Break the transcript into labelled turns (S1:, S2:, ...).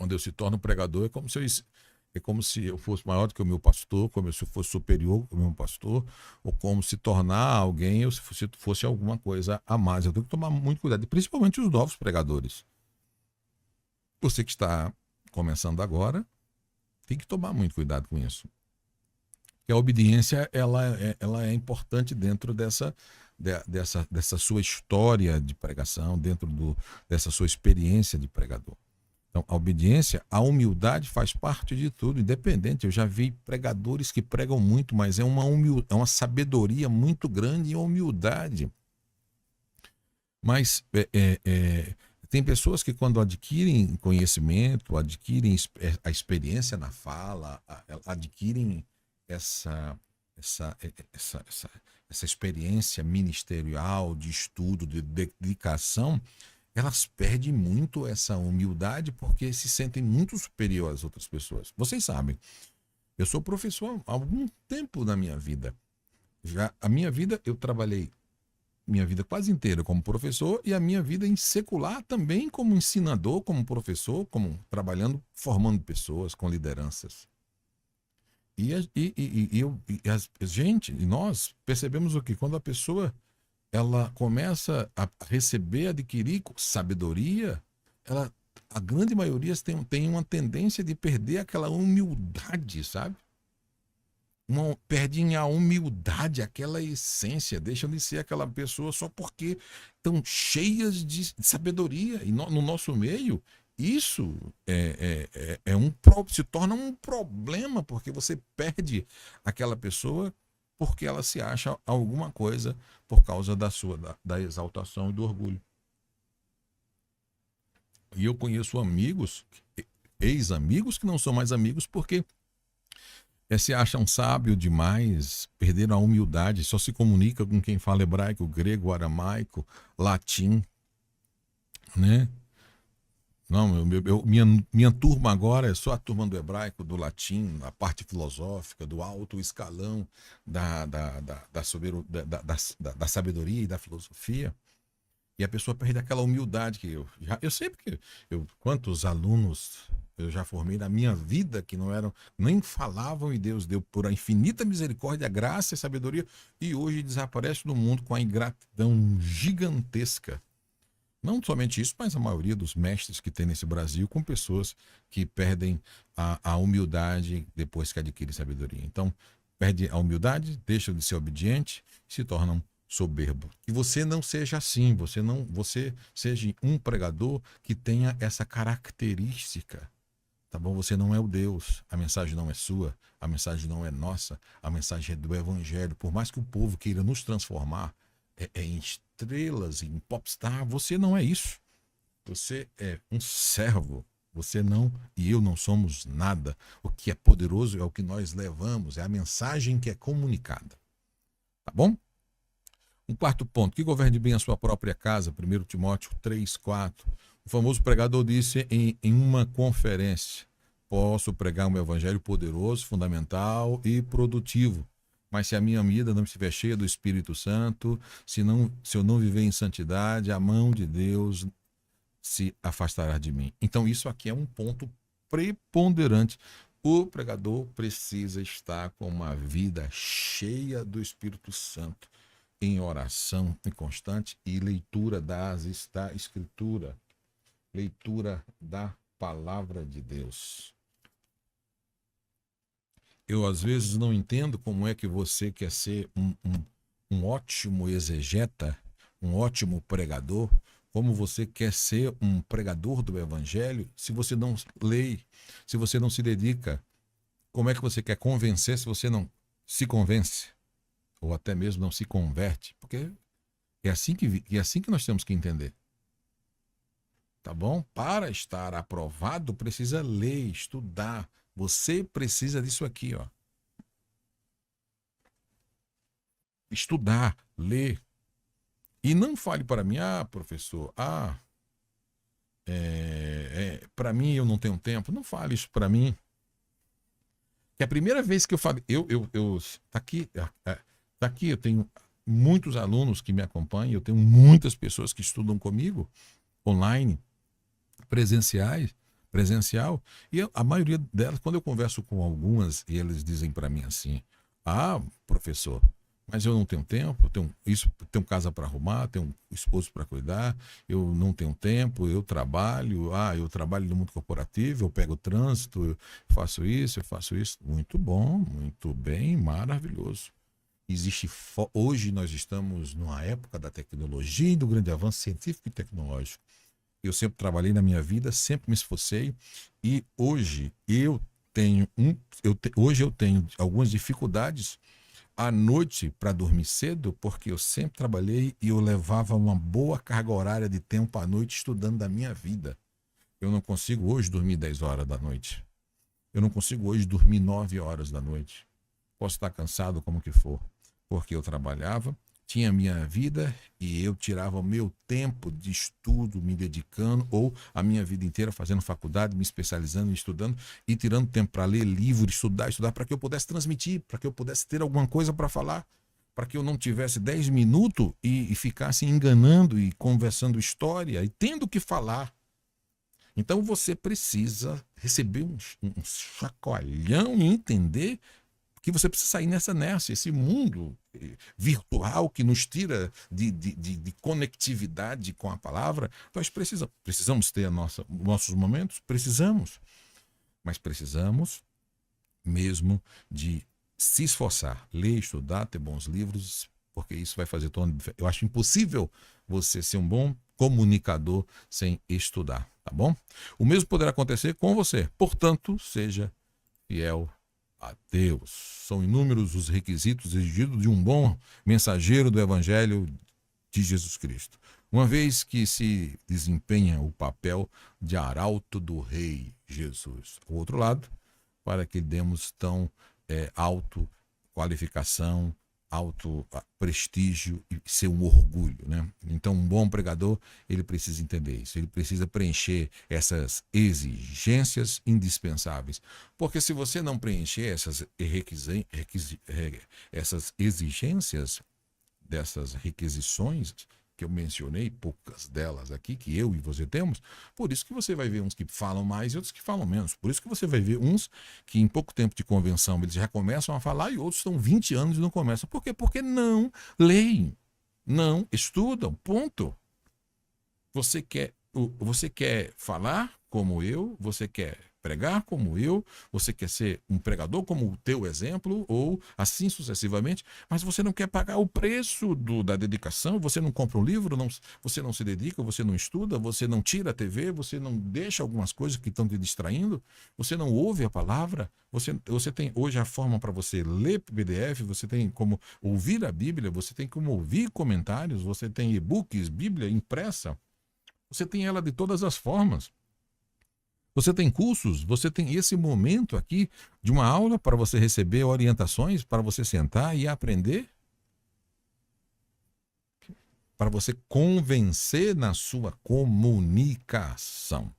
S1: Quando eu se torno pregador, é como se eu fosse maior do que o meu pastor, como se eu fosse superior ao meu pastor, ou como se tornar alguém, ou se fosse alguma coisa a mais. Eu tenho que tomar muito cuidado, e principalmente os novos pregadores. Você que está começando agora, tem que tomar muito cuidado com isso. Porque a obediência ela é importante dentro dessa sua história de pregação, dessa sua experiência de pregador. Então, a obediência, a humildade faz parte de tudo, independente. Eu já vi pregadores que pregam muito, mas é uma sabedoria muito grande e humildade. Mas tem pessoas que, quando adquirem conhecimento, adquirem a experiência na fala, adquirem essa, essa, essa, essa, essa experiência ministerial, de estudo, de dedicação, elas perdem muito essa humildade porque se sentem muito superior às outras pessoas. Vocês sabem, eu sou professor há algum tempo na minha vida. Já a minha vida, eu trabalhei minha vida quase inteira como professor e a minha vida em secular também como ensinador, como professor, como trabalhando, formando pessoas com lideranças. E nós percebemos o que? Quando a pessoa ela começa a receber, adquirir sabedoria, a grande maioria tem uma tendência de perder aquela humildade, sabe? Perdem a humildade, aquela essência, deixam de ser aquela pessoa só porque estão cheias de sabedoria. E no nosso meio, isso se torna um problema, porque você perde aquela pessoa porque ela se acha alguma coisa por causa da exaltação e do orgulho. E eu conheço amigos, ex-amigos, que não são mais amigos porque se acham sábio demais, perderam a humildade, só se comunica com quem fala hebraico, grego, aramaico, latim, né? Não, minha turma agora é só a turma do hebraico, do latim, a parte filosófica, do alto escalão da sabedoria e da filosofia. E a pessoa perde aquela humildade que eu sei porque quantos alunos eu já formei na minha vida que não eram, nem falavam, e Deus deu por a infinita misericórdia, graça e sabedoria, e hoje desaparece do mundo com a ingratidão gigantesca. Não somente isso, mas a maioria dos mestres que tem nesse Brasil, com pessoas que perdem a humildade depois que adquirem sabedoria. Então, perde a humildade, deixam de ser obediente, se tornam soberbo. Que você não seja assim, você seja um pregador que tenha essa característica. Tá bom? Você não é o Deus, a mensagem não é sua, a mensagem não é nossa, a mensagem é do Evangelho. Por mais que o povo queira nos transformar em estrelas, em popstar, você não é isso. Você é um servo. Você não e eu não somos nada. O que é poderoso é o que nós levamos, é a mensagem que é comunicada. Tá bom? Um quarto ponto, que governe bem a sua própria casa, 1 Timóteo 3:4. O famoso pregador disse em uma conferência: posso pregar um evangelho poderoso, fundamental e produtivo, mas se a minha vida não estiver cheia do Espírito Santo, se eu não viver em santidade, a mão de Deus se afastará de mim. Então isso aqui é um ponto preponderante. O pregador precisa estar com uma vida cheia do Espírito Santo, em oração constante e leitura da Escritura, leitura da Palavra de Deus. Eu, às vezes, não entendo como é que você quer ser um ótimo exegeta, um ótimo pregador, como você quer ser um pregador do Evangelho, se você não lê, se você não se dedica. Como é que você quer convencer se você não se convence? Ou até mesmo não se converte? Porque é assim que nós temos que entender. Tá bom? Para estar aprovado, precisa ler, estudar. Você precisa disso aqui, ó. Estudar, ler. E não fale para mim, professor, para mim eu não tenho tempo. Não fale isso para mim. Que a primeira vez que eu falei, tá aqui, eu tenho muitos alunos que me acompanham, eu tenho muitas pessoas que estudam comigo, online, presenciais. presencial, e a maioria delas, quando eu converso com algumas, e eles dizem para mim assim: ah, professor, mas eu não tenho tempo, tenho casa para arrumar, tenho um esposo para cuidar, eu não tenho tempo, eu trabalho no mundo corporativo, eu pego o trânsito, eu faço isso, eu faço isso. Muito bom, muito bem, maravilhoso. Hoje nós estamos numa época da tecnologia e do grande avanço científico e tecnológico. Eu sempre trabalhei na minha vida, sempre me esforcei, e hoje hoje eu tenho algumas dificuldades à noite para dormir cedo, porque eu sempre trabalhei e eu levava uma boa carga horária de tempo à noite estudando da minha vida. Eu não consigo hoje dormir 10 horas da noite. Eu não consigo hoje dormir 9 horas da noite. Posso estar cansado como que for, porque eu trabalhava, tinha a minha vida e eu tirava o meu tempo de estudo, me dedicando, ou a minha vida inteira fazendo faculdade, me especializando, estudando e tirando tempo para ler livro, estudar, para que eu pudesse transmitir, para que eu pudesse ter alguma coisa para falar, para que eu não tivesse 10 minutos e ficasse enganando e conversando história e tendo que falar. Então você precisa receber um chacoalhão e entender que você precisa sair nessa, esse mundo virtual que nos tira de conectividade com a palavra. Nós precisamos ter nossos momentos? Precisamos. Mas precisamos mesmo de se esforçar, ler, estudar, ter bons livros, porque isso vai fazer toda a diferença. Eu acho impossível você ser um bom comunicador sem estudar, tá bom? O mesmo poderá acontecer com você. Portanto, seja fiel a Deus. São inúmeros os requisitos exigidos de um bom mensageiro do Evangelho de Jesus Cristo, uma vez que se desempenha o papel de arauto do Rei Jesus. O outro lado, para que demos tão alto qualificação, alto prestígio e ser um orgulho, né? Então, um bom pregador, ele precisa entender isso, ele precisa preencher essas exigências indispensáveis, porque se você não preencher essas exigências, dessas requisições que eu mencionei, poucas delas aqui, que eu e você temos, por isso que você vai ver uns que falam mais e outros que falam menos. Por isso que você vai ver uns que em pouco tempo de convenção eles já começam a falar e outros estão 20 anos e não começam. Por quê? Porque não leem, não estudam, ponto. Você quer falar como eu, você quer pregar como eu, você quer ser um pregador como o teu exemplo, ou assim sucessivamente, mas você não quer pagar o preço da dedicação, você não compra um livro, você não se dedica, você não estuda, você não tira a TV, você não deixa algumas coisas que estão te distraindo, você não ouve a palavra, você tem hoje a forma para você ler PDF, você tem como ouvir a Bíblia, você tem como ouvir comentários, você tem e-books, Bíblia impressa, você tem ela de todas as formas. Você tem cursos, você tem esse momento aqui de uma aula para você receber orientações, para você sentar e aprender, para você convencer na sua comunicação.